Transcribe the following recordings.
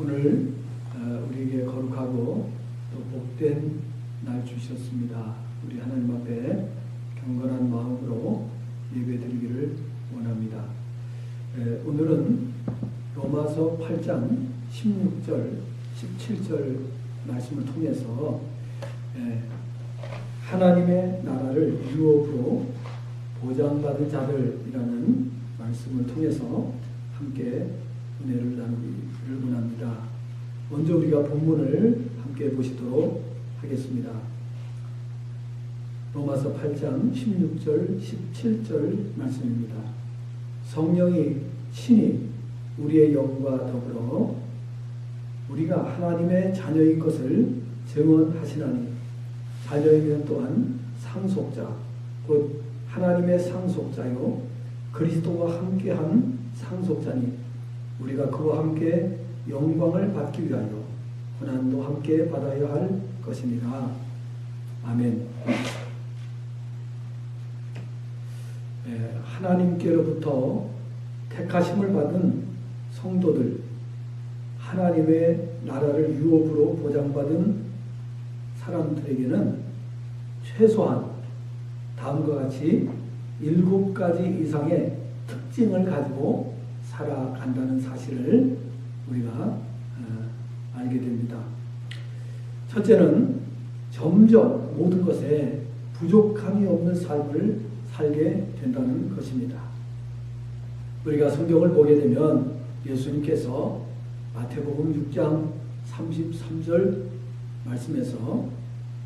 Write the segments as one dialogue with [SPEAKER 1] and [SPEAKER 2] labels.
[SPEAKER 1] 오늘 우리에게 거룩하고 또 복된 날 주셨습니다. 우리 하나님 앞에 경건한 마음으로 예배드리기를 원합니다. 오늘은 로마서 8장 16절, 17절 말씀을 통해서 하나님의 나라를 유업으로 보장받은 자들이라는 말씀을 통해서 함께 은혜를 나누기를 원합니다. 먼저 우리가 본문을 함께 보시도록 하겠습니다. 로마서 8장 16절, 17절 말씀입니다. 성령이 친히 우리의 영과 더불어 우리가 하나님의 자녀인 것을 증언하시나니, 자녀이면 또한 상속자, 곧 하나님의 상속자요 그리스도와 함께한 상속자니, 우리가 그와 함께 영광을 받기 위하여 고난도 함께 받아야 할 것이니라. 아멘. 하나님께로부터 택하심을 받은 성도들, 하나님의 나라를 유업으로 보장받은 사람들에게는 최소한 다음과 같이 7가지 이상의 특징을 가지고 살아간다는 사실을 우리가 알게 됩니다. 첫째는 점점 모든 것에 부족함이 없는 삶을 살게 된다는 것입니다. 우리가 성경을 보게 되면 예수님께서 마태복음 6장 33절 말씀에서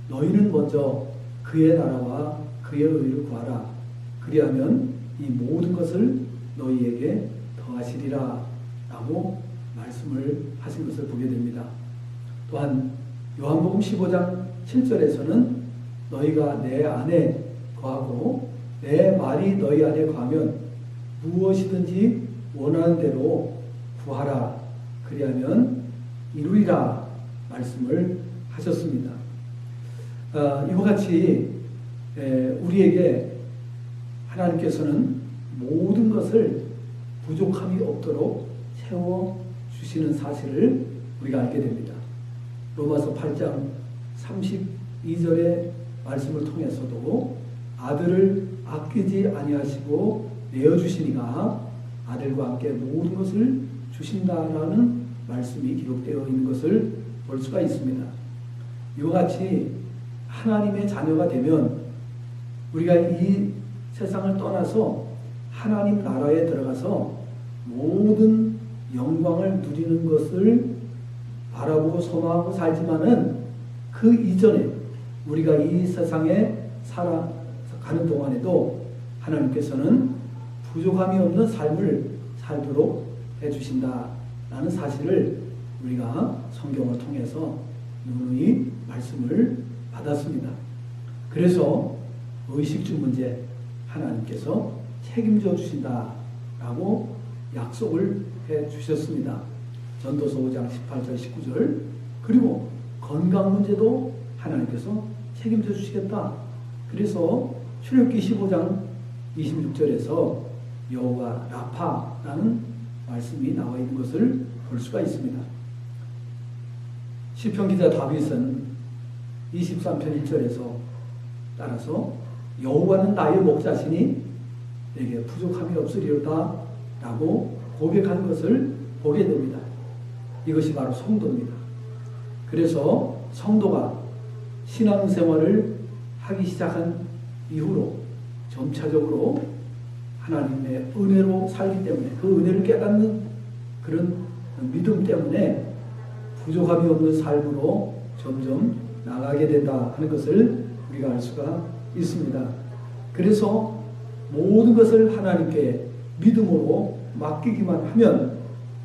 [SPEAKER 1] 너희는 먼저 그의 나라와 그의 의를 구하라. 그리하면 이 모든 것을 너희에게 더하시리라 라고 말씀을 하신 것을 보게 됩니다. 또한 요한복음 15장 7절에서는 너희가 내 안에 거하고 내 말이 너희 안에 거하면 무엇이든지 원하는 대로 구하라. 그리하면 이루리라 말씀을 하셨습니다. 이와 같이 우리에게 하나님께서는 모든 것을 부족함이 없도록 채워주시는 사실을 우리가 알게 됩니다. 로마서 8장 32절의 말씀을 통해서도 아들을 아끼지 아니하시고 내어주시니가 아들과 함께 모든 것을 주신다라는 말씀이 기록되어 있는 것을 볼 수가 있습니다. 이와 같이 하나님의 자녀가 되면 우리가 이 세상을 떠나서 하나님 나라에 들어가서 모든 영광을 누리는 것을 바라보고 소망하고 살지만은 그 이전에 우리가 이 세상에 살아가는 동안에도 하나님께서는 부족함이 없는 삶을 살도록 해주신다라는 사실을 우리가 성경을 통해서 누누이 말씀을 받았습니다. 그래서 의식주 문제 하나님께서 책임져 주신다라고 약속을 해 주셨습니다. 전도서 5장 18절 19절. 그리고 건강 문제도 하나님께서 책임져 주시겠다. 그래서 출애굽기 15장 26절에서 여호와 라파라는 말씀이 나와 있는 것을 볼 수가 있습니다. 시편 기자 다윗은 23편 1절에서 따라서 여호와는 나의 목자시니 내게 부족함이 없으리로다 라고 고백하는 것을 보게 됩니다. 이것이 바로 성도입니다. 그래서 성도가 신앙생활을 하기 시작한 이후로 점차적으로 하나님의 은혜로 살기 때문에 그 은혜를 깨닫는 그런 믿음 때문에 부족함이 없는 삶으로 점점 나가게 된다 하는 것을 우리가 알 수가 있습니다. 그래서 모든 것을 하나님께 믿음으로 맡기기만 하면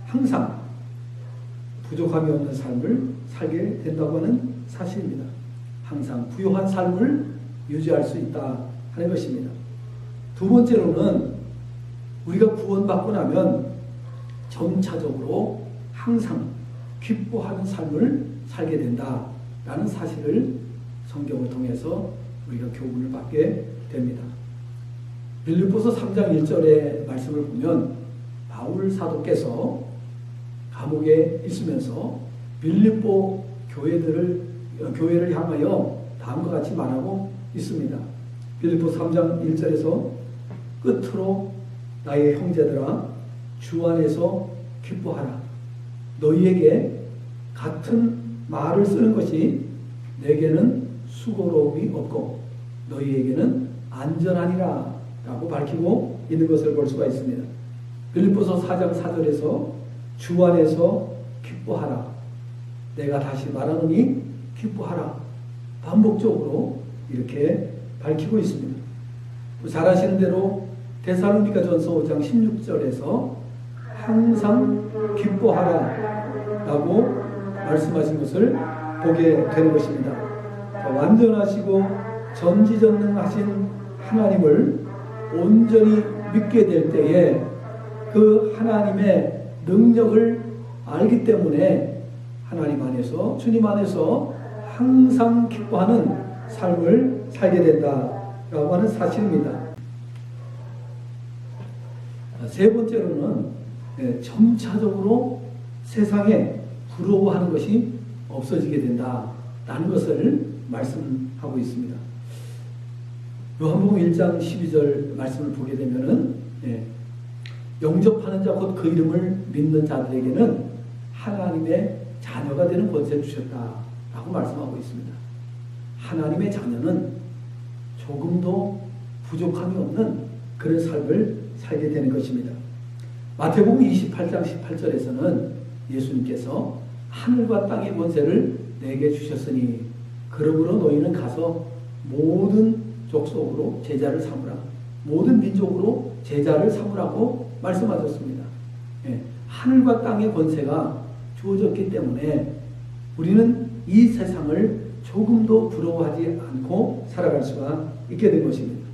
[SPEAKER 1] 항상 부족함이 없는 삶을 살게 된다고 하는 사실입니다. 항상 부요한 삶을 유지할 수 있다 하는 것입니다. 두 번째로는 우리가 구원받고 나면 점차적으로 항상 기뻐하는 삶을 살게 된다라는 사실을 성경을 통해서 우리가 교훈을 받게 됩니다. 빌립보서 3장 1절의 말씀을 보면 바울 사도께서 감옥에 있으면서 빌립보 교회를 향하여 다음과 같이 말하고 있습니다. 빌립보 3장 1절에서 끝으로 나의 형제들아 주 안에서 기뻐하라. 너희에게 같은 말을 쓰는 것이 내게는 수고로움이 없고 너희에게는 안전하니라 라고 밝히고 있는 것을 볼 수가 있습니다. 빌립보서 4장 4절에서 주 안에서 기뻐하라. 내가 다시 말하노니 기뻐하라. 반복적으로 이렇게 밝히고 있습니다. 잘 아시는 대로 데살로니가전서 5장 16절에서 항상 기뻐하라 라고 말씀하신 것을 보게 되는 것입니다. 완전하시고 전지전능하신 하나님을 온전히 믿게 될 때에 그 하나님의 능력을 알기 때문에 하나님 안에서, 주님 안에서 항상 기뻐하는 삶을 살게 된다라고 하는 사실입니다. 세 번째로는 점차적으로 세상에 부러워하는 것이 없어지게 된다라는 것을 말씀하고 있습니다. 요한복음 1장 12절 말씀을 보게 되면은 영접하는 자 곧 그 이름을 믿는 자들에게는 하나님의 자녀가 되는 권세를 주셨다라고 말씀하고 있습니다. 하나님의 자녀는 조금도 부족함이 없는 그런 삶을 살게 되는 것입니다. 마태복음 28장 18절에서는 예수님께서 하늘과 땅의 권세를 내게 주셨으니 그러므로 너희는 가서 모든 족속으로 제자를 삼으라. 모든 민족으로 제자를 삼으라고 말씀하셨습니다. 하늘과 땅의 권세가 주어졌기 때문에 우리는 이 세상을 조금도 부러워하지 않고 살아갈 수가 있게 된 것입니다.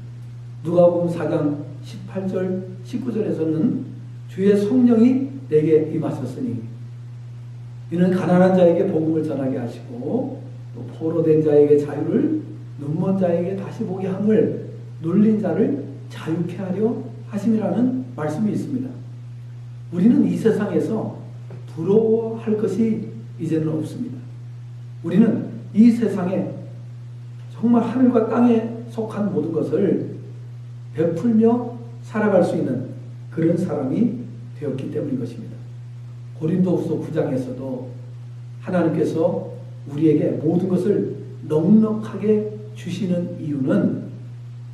[SPEAKER 1] 누가복음 4장 18절 19절에서는 주의 성령이 내게 임하셨으니 이는 가난한 자에게 복음을 전하게 하시고 또 포로된 자에게 자유를 눈먼 자에게 다시 보게 함을 눌린 자를 자유케 하려 하심이라는 말씀이 있습니다. 우리는 이 세상에서 부러워할 것이 이제는 없습니다. 우리는 이 세상에 정말 하늘과 땅에 속한 모든 것을 베풀며 살아갈 수 있는 그런 사람이 되었기 때문인 것입니다. 고린도후서 9장에서도 하나님께서 우리에게 모든 것을 넉넉하게 주시는 이유는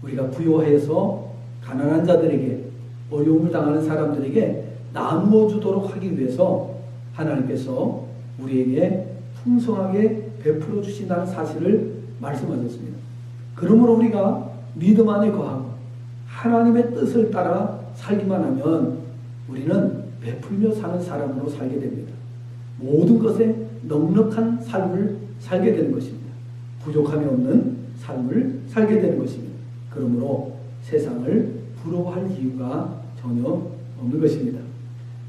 [SPEAKER 1] 우리가 부요해서 가난한 자들에게 어려움을 당하는 사람들에게 나누어 주도록 하기 위해서 하나님께서 우리에게 풍성하게 베풀어 주신다는 사실을 말씀하셨습니다. 그러므로 우리가 믿음 안에 거하고 하나님의 뜻을 따라 살기만 하면 우리는 베풀며 사는 사람으로 살게 됩니다. 모든 것에 넉넉한 삶을 살게 되는 것입니다. 부족함이 없는 삶을 살게 되는 것입니다. 그러므로 세상을 부러워할 이유가 전혀 없는 것입니다.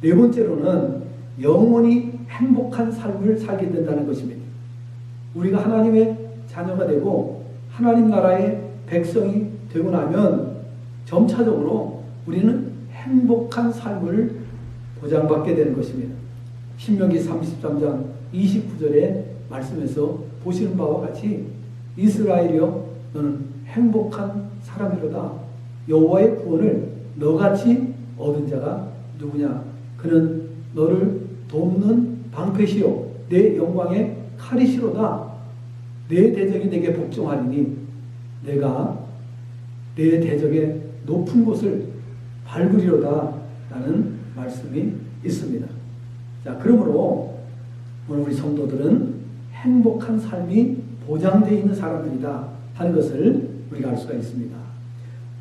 [SPEAKER 1] 네 번째로는 영원히 행복한 삶을 살게 된다는 것입니다. 우리가 하나님의 자녀가 되고 하나님 나라의 백성이 되고 나면 점차적으로 우리는 행복한 삶을 보장받게 되는 것입니다. 신명기 33장 29절의 말씀에서 보시는 바와 같이 이스라엘이여 너는 행복한 사람이로다. 여호와의 구원을 너같이 얻은 자가 누구냐? 그는 너를 돕는 방패시요 내 영광의 칼이시로다. 내 대적이 내게 복종하리니 내가 내 대적의 높은 곳을 밟으리로다 라는 말씀이 있습니다. 자, 그러므로 오늘 우리 성도들은 행복한 삶이 보장되어 있는 사람들이다 하는 것을 우리가 알 수가 있습니다.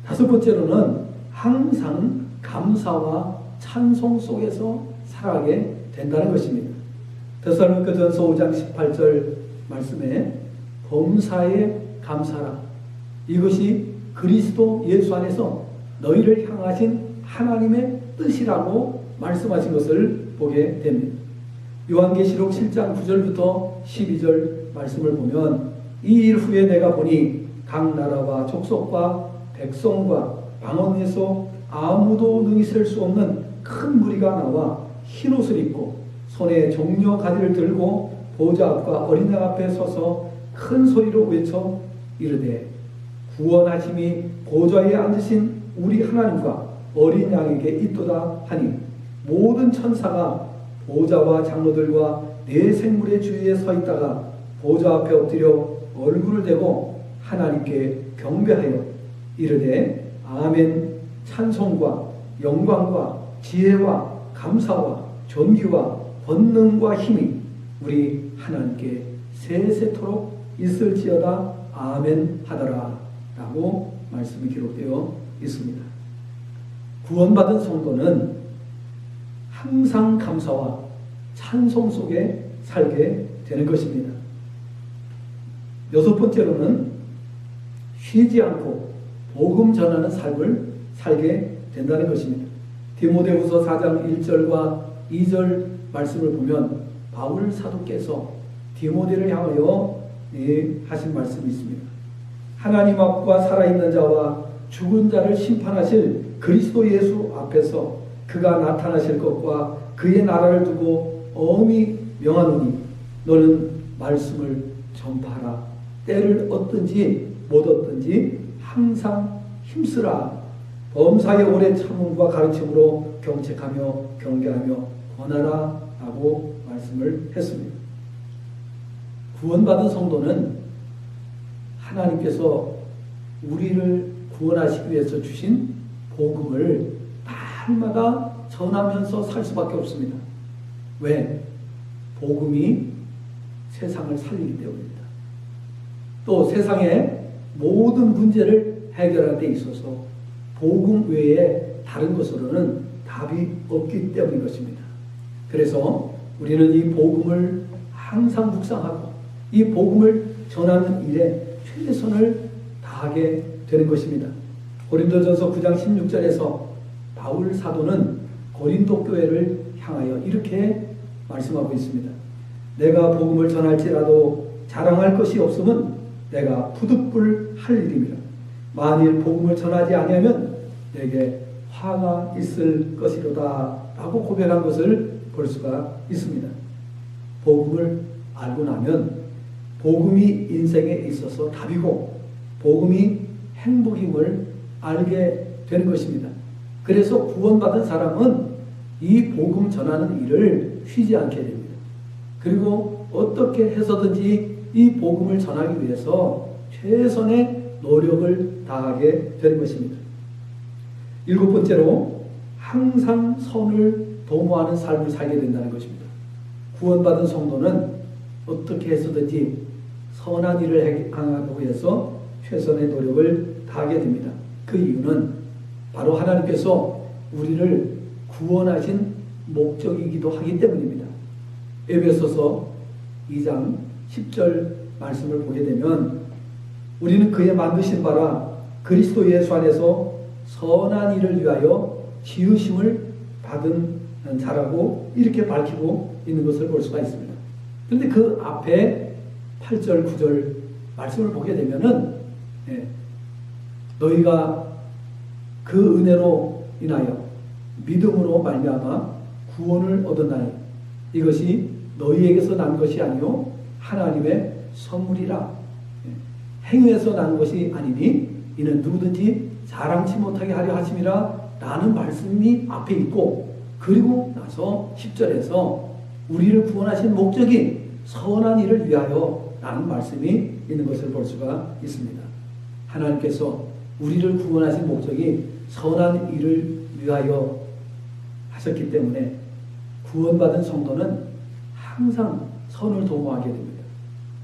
[SPEAKER 1] 다섯 번째로는 항상 감사와 찬송 속에서 살아가게 된다는 것입니다. 데살로니가전서 5장 18절 말씀에 범사에 감사라. 이것이 그리스도 예수 안에서 너희를 향하신 하나님의 뜻이라고 말씀하신 것을 보게 됩니다. 요한계시록 7장 9절부터 12절 말씀을 보면 이 일 후에 내가 보니 각 나라와 족속과 백성과 방언에서 아무도 능히 셀 수 없는 큰 무리가 나와 흰옷을 입고 손에 종려 가지를 들고 보좌 앞과 어린 양 앞에 서서 큰 소리로 외쳐 이르되 구원하심이 보좌에 앉으신 우리 하나님과 어린 양에게 있도다 하니 모든 천사가 보좌와 장로들과 네 생물의 주위에 서 있다가 보좌 앞에 엎드려 얼굴을 대고 하나님께 경배하여 이르되 아멘. 찬송과 영광과 지혜와 감사와 존귀와 권능과 힘이 우리 하나님께 세세토록 있을지어다. 아멘 하더라 라고 말씀이 기록되어 있습니다. 구원받은 성도는 항상 감사와 찬송 속에 살게 되는 것입니다. 여섯 번째로는 쉬지 않고 복음 전하는 삶을 살게 된다는 것입니다. 디모데후서 4장 1절과 2절 말씀을 보면 바울 사도께서 디모데를 향하여 하신 말씀이 있습니다. 하나님 앞과 살아있는 자와 죽은 자를 심판하실 그리스도 예수 앞에서 그가 나타나실 것과 그의 나라를 두고 엄히 명하노니 너는 말씀을 전파하라. 때를 얻든지 못 얻든지 항상 힘쓰라. 범사의 오래 참음과 가르침으로 경책하며 경계하며 권하라 라고 말씀을 했습니다. 구원받은 성도는 하나님께서 우리를 구원하시기 위해서 주신 복음을 날마다 전하면서 살 수밖에 없습니다. 왜? 복음이 세상을 살리기 때문입니다. 또 세상의 모든 문제를 해결하는 데 있어서 복음 외에 다른 것으로는 답이 없기 때문인 것입니다. 그래서 우리는 이 복음을 항상 묵상하고 이 복음을 전하는 일에 최선을 다하게 되는 것입니다. 고린도전서 9장 16절에서 바울 사도는 고린도 교회를 향하여 이렇게 말씀하고 있습니다. 내가 복음을 전할지라도 자랑할 것이 없으면 내가 푸득불 할 일입니다. 만일 복음을 전하지 아니하면 내게 화가 있을 것이로다 라고 고백한 것을 볼 수가 있습니다. 복음을 알고 나면 복음이 인생에 있어서 답이고 복음이 행복임을 알게 되는 것입니다. 그래서 구원받은 사람은 이 복음 전하는 일을 쉬지 않게 됩니다. 그리고 어떻게 해서든지 이 복음을 전하기 위해서 최선의 노력을 다하게 되는 것입니다. 일곱 번째로 항상 선을 도모하는 삶을 살게 된다는 것입니다. 구원받은 성도는 어떻게 해서든지 선한 일을 하기 위해서 최선의 노력을 다하게 됩니다. 그 이유는 바로 하나님께서 우리를 구원하신 목적이기도 하기 때문입니다. 에베소서 2장 10절 말씀을 보게 되면 우리는 그의 만드신 바라 그리스도 예수 안에서 선한 일을 위하여 지으심을 받은 자라고 이렇게 밝히고 있는 것을 볼 수가 있습니다. 그런데 그 앞에 8절 9절 말씀을 보게 되면은 너희가 그 은혜로 인하여 믿음으로 말미암아 구원을 얻었나니 이것이 너희에게서 난 것이 아니요 하나님의 선물이라. 행위에서 난 것이 아니니 이는 누구든지 자랑치 못하게 하려 하심이라 라는 말씀이 앞에 있고, 그리고 나서 10절에서 우리를 구원하신 목적이 선한 일을 위하여 라는 말씀이 있는 것을 볼 수가 있습니다. 하나님께서 우리를 구원하신 목적이 선한 일을 위하여 하셨기 때문에 구원받은 성도는 항상 선을 도모하게 됩니다.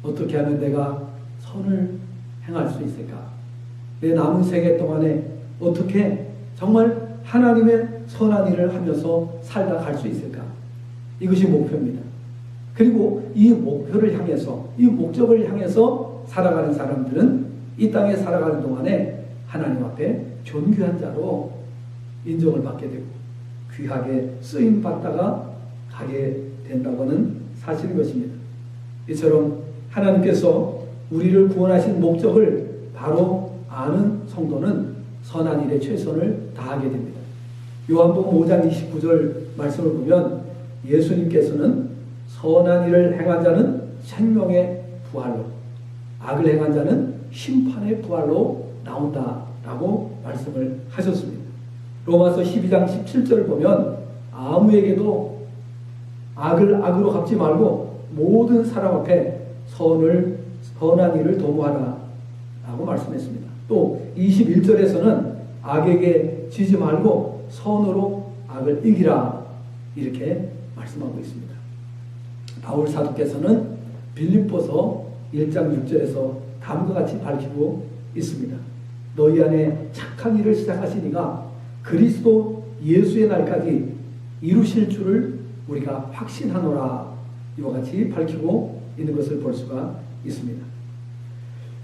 [SPEAKER 1] 어떻게 하면 내가 선을 행할 수 있을까? 내 남은 생애 동안에 어떻게 정말 하나님의 선한 일을 하면서 살다 갈 수 있을까? 이것이 목표입니다. 그리고 이 목표를 향해서, 이 목적을 향해서 살아가는 사람들은 이 땅에 살아가는 동안에 하나님 앞에 존귀한 자로 인정을 받게 되고 귀하게 쓰임 받다가 가게 된다고는 사실인 것입니다. 이처럼 하나님께서 우리를 구원하신 목적을 바로 아는 성도는 선한 일에 최선을 다하게 됩니다. 요한복음 5장 29절 말씀을 보면 예수님께서는 선한 일을 행한 자는 생명의 부활로, 악을 행한 자는 심판의 부활로 나온다라고 말씀을 하셨습니다. 로마서 12장 17절을 보면 아무에게도 악을 악으로 갚지 말고 모든 사람 앞에 선한 일을 도모하라 라고 말씀했습니다. 또 21절에서는 악에게 지지 말고 선으로 악을 이기라 이렇게 말씀하고 있습니다. 바울 사도께서는 빌립보서 1장 6절에서 다음과 같이 밝히고 있습니다. 너희 안에 착한 일을 시작하시니가 그리스도 예수의 날까지 이루실 줄을 우리가 확신하노라 이와 같이 밝히고 있는 것을 볼 수가 있습니다.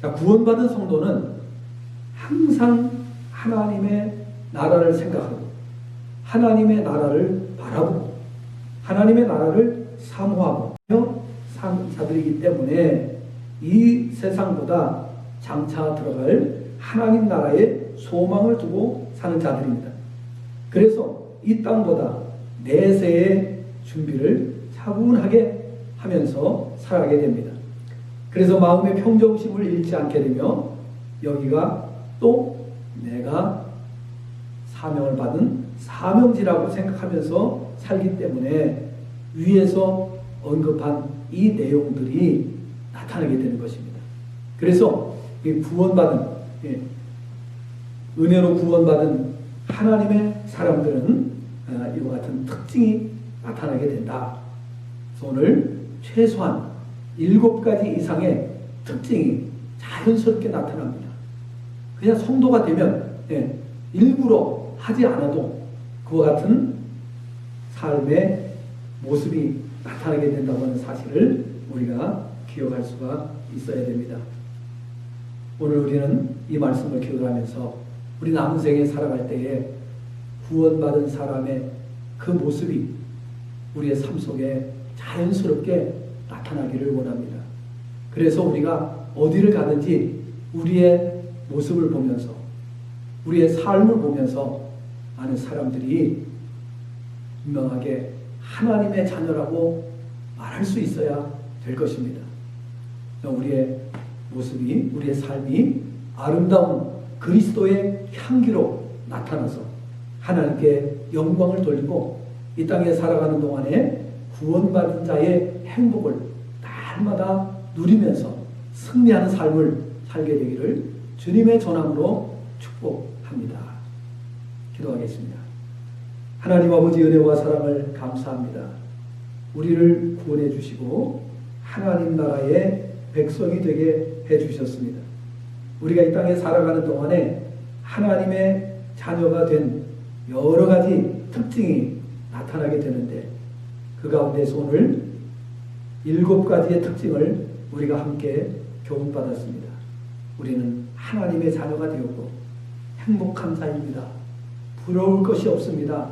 [SPEAKER 1] 자, 구원받은 성도는 항상 하나님의 나라를 생각하고 하나님의 나라를 바라보고 하나님의 나라를 사모하고 산 자들이기 때문에 이 세상보다 장차 들어갈 하나님 나라에 소망을 두고 사는 자들입니다. 그래서 이 땅보다 내세의 준비를 차분하게 하면서 살아가게 됩니다. 그래서 마음의 평정심을 잃지 않게 되며 여기가 또 내가 사명을 받은 사명지라고 생각하면서 살기 때문에 위에서 언급한 이 내용들이 나타나게 되는 것입니다. 그래서 이 구원받은 은혜로 구원받은 하나님의 사람들은 이와 같은 특징이 나타나게 된다. 오늘 최소한 7가지 이상의 특징이 자연스럽게 나타납니다. 그냥 성도가 되면 일부러 하지 않아도 그와 같은 삶의 모습이 나타나게 된다고 하는 사실을 우리가 기억할 수가 있어야 됩니다. 오늘 우리는 이 말씀을 기억하면서 우리 남은 생에 살아갈 때에 구원받은 사람의 그 모습이 우리의 삶 속에 자연스럽게 나타나기를 원합니다. 그래서 우리가 어디를 가든지 우리의 모습을 보면서 우리의 삶을 보면서 많은 사람들이 분명하게 하나님의 자녀라고 말할 수 있어야 될 것입니다. 우리의 모습이 우리의 삶이 아름다운 그리스도의 향기로 나타나서 하나님께 영광을 돌리고 이 땅에 살아가는 동안에 구원받은 자의 행복을 날마다 누리면서 승리하는 삶을 살게 되기를 주님의 전함으로 축복합니다. 기도하겠습니다. 하나님 아버지 은혜와 사랑을 감사합니다. 우리를 구원해 주시고 하나님 나라의 백성이 되게 해 주셨습니다. 우리가 이 땅에 살아가는 동안에 하나님의 자녀가 된 여러 가지 특징이 나타나게 되는데 그 가운데서 오늘 7가지의 특징을 우리가 함께 교훈받았습니다. 우리는 하나님의 자녀가 되었고 행복한 자입니다. 부러울 것이 없습니다.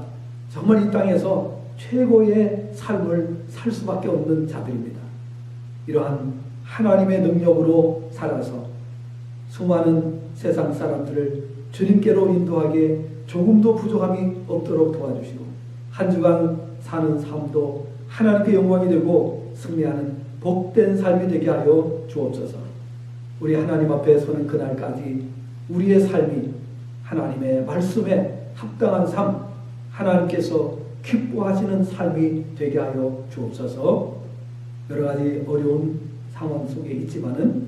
[SPEAKER 1] 정말 이 땅에서 최고의 삶을 살 수밖에 없는 자들입니다. 이러한 하나님의 능력으로 살아서 수많은 세상 사람들을 주님께로 인도하게 조금도 부족함이 없도록 도와주시고 한 주간 사는 삶도 하나님께 영광이 되고 승리하는 복된 삶이 되게 하여 주옵소서. 우리 하나님 앞에 서는 그날까지 우리의 삶이 하나님의 말씀에 합당한 삶, 하나님께서 기뻐하시는 삶이 되게 하여 주옵소서. 여러 가지 어려운 상황 속에 있지만은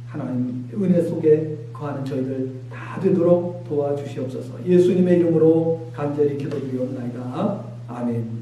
[SPEAKER 1] 하나님 은혜 속에 거하는 저희들 다 되도록 도와주시옵소서. 예수님의 이름으로 간절히 기도드리옵나이다. 아멘.